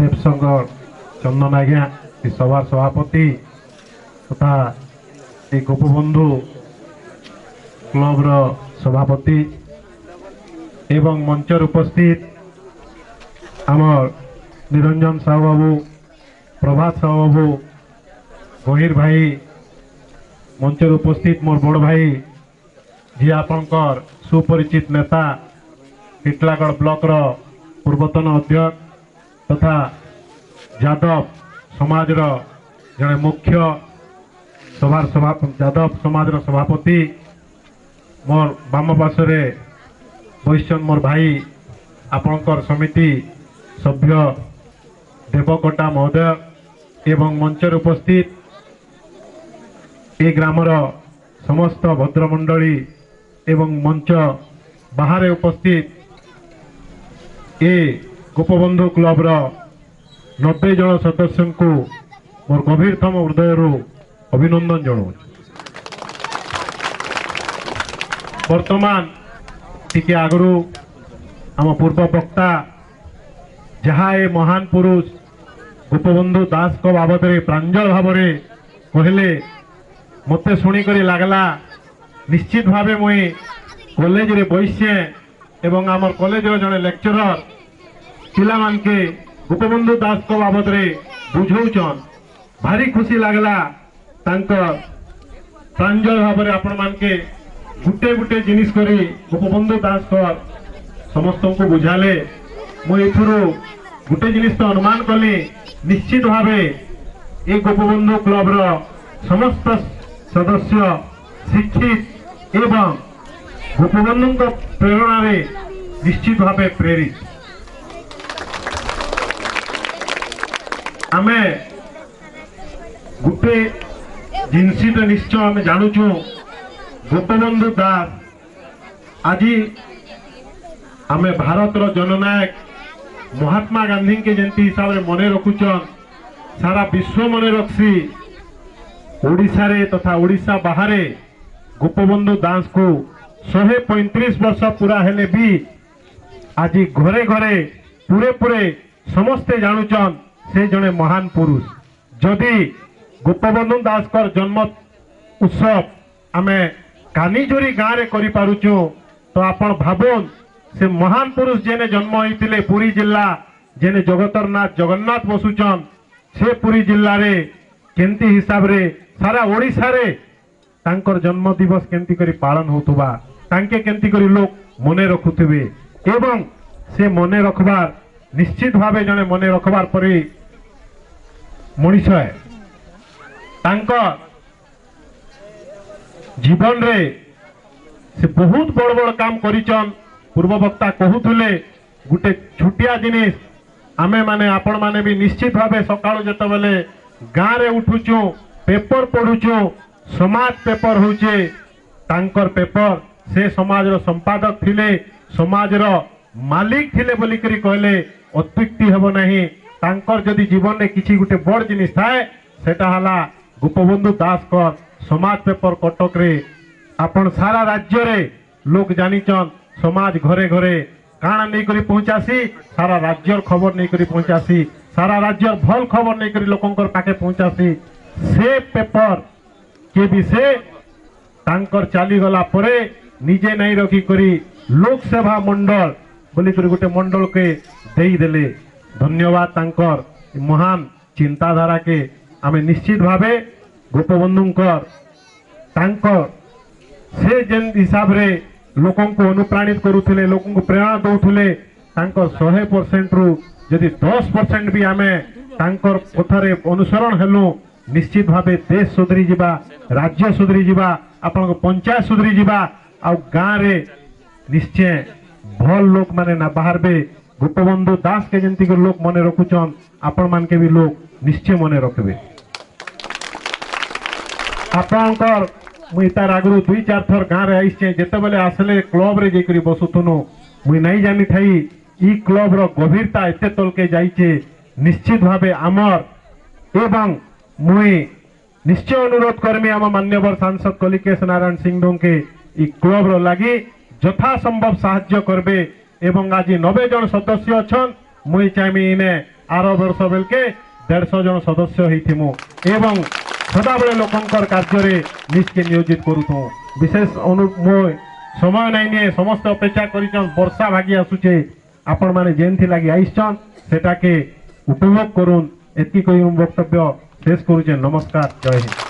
देवसंगर चंदन आज्ञा सभार सभापति तथा ये गोपबंधु क्लब सभापति एवं मंचर उपस्थित आमर निरंजन साहू बाबू प्रभात साहू बाबू गहिर भाई मंचर उपस्थित मोर बड़ भाई जी आपणकर सुपरिचित नेता टिटलागढ़ ब्लॉक पूर्वतन अध्यक्ष तथा यादव समाज जड़े मुख्य यादव समाज सभापति मोर बाम पार्श्वे बैसन मोर भाई आपणकर समिति सभ्य देवकोटा महोदय एवं मंचर उपस्थित ए ग्रामर समस्त भद्रमंडली एवं मंच बाहर उपस्थित ए गोपबंधु क्लब 90 जन सदस्य को मोर गभीरतम हृदय अभिनंदन जनाऊँ। वर्तमान टिके आगु आम पूर्व वक्ता जहाँ ए महान पुरुष गोपबंधु दास को बाबद प्रांजल भाव कहले मते शुणिक लगला निश्चित भावे मुई कॉलेज रे बैसे एवं आमर कॉलेज जड़े लेक्चरर पिला मान के गोपबंधु दास को बाबद बुझौन भारी खुशी लगला प्रांजल भाव आपण मान के गुटे गुटे जिनिस करी गोपबंधु दास को समस्त को बुझाले मुझे गुटे जिनिस तो अनुमान कली निश्चित भावे ये गोपबंधु क्लब समस्त सदस्य शिक्षित एवं गोपबंधु प्रेरणा निश्चित भावे प्रेरित आमे गुटे जिनसी निश्चय आम जानूचु गोपबंधु दास आज आमे भारत जननायक महात्मा गांधी के जंती हिसाब से मन रखुचन सारा विश्व मन रखसी ओडिशा रे तथा ओडिशा बाहर गोपबंधु दास को 135 वर्ष पूरा हेले भी आज घरे घरे पूरे पूरे समस्ते जानुचन से जड़े महान पुरुष जदि गोपबंधु दास कर जन्म उत्सव आमे कानीजोरी गाँव में करि पारुचु तो आपण भाबन से महान पुरुष जेने जन्म होइतिले पुरी जिला जेने जगतरनाथ जगन्नाथ बसुचन से पुरी जिल्ला रे केंती हिसाब रे सारा ओडिशा रे तांकर जन्म दिवस केंती करी पालन होतुबा तांके केंती करी लोक मने रखुथिबे एवं से मने रखबार निश्चित भावे जने मने रखबार परी मनीष है तांकर जीवन रे से बहुत बड़ बड़ काम करिचन पूर्व वक्ता कहूले गुटे छुटिया जिनिस आमे माने आपण माने भी निश्चित भावे सकाळु जते बेले गाँव रे उठुचु पेपर पढुचु समाज पेपर होचे तांकर पेपर से समाज रो संपादक थिले समाज रो मालिक थिले बोली करी कहले अत्युक्ति हेबो नाही तांकर जदि जीवन रे किछि गुटे बड़ जिनिस थाए सेटा हला गोपबंधु दास कर समाज पेपर कटक रे आपण सारा राज्य रे लोक जानिचन समाज घरे घरे काना नहीं करी पहुंचासी सारा राज्यर खबर नहीं करी पहुंचासी सारा राज्यर भल खबर नहीं करी लोकंकर पाके पहुंचासी से पेपर के भी से तांकर चाली गला परे निजे नहीं रखी करी लोक सेवा मंडल बोली करी गुटे मंडल के देई देले धन्यवाद तांकर महान चिंताधारा के आमे निश्चित भावे गोपबंधुंकर तांकर से जेन हिसाब रे लोकों को अनुप्राणित करुले लोकों को प्रेरणा दौले 100% रु यदि 10% भी आमे तांकर पथरे अनुसरण हेलु निश्चित भावे देश सुधरी जिबा राज्य सुधरी जिबा आपन पंचायत सुधरी जिबा आ गाँव रे निश्चय भल लोक माने ना बाहरबे गोपबंधु दास के जंती के लोक मने रखुचन आपण मान के भी लोक निश्चय मने रखबे आपनकर मुई तार आगु 2-4 थर गाँव रे आइछे जेते बेले आसले क्लब रे जेकरी बसुथुनु मुई नहीं जानी थाई ई क्लब रो गभीरता एते तलके जाइछे निश्चित भावे आमर एवं मुई निश्चय अनुरोध करमी आम मान्यवर सांसद कलिकेश नारायण सिंह के ई क्लब रो लागि यथा संभव साहाय्य करबे एवं आज 90 जन सदस्य अछन मुई चाहमी इने आर वर्ष बेलके 150 जन सदस्य होइथिमु एवं सदाबले लोकंकर कार्य निजके नियोजित करूथु विशेष मो समय नहीं निए समस्त अपेक्षा करिछन वर्षा भागी आसुचे आपण माने जेनथि लागि आइछन सेटाके उपभोग करून् एतकी कोई वक्तव्य शेष करूचे नमस्कार जय हिंद।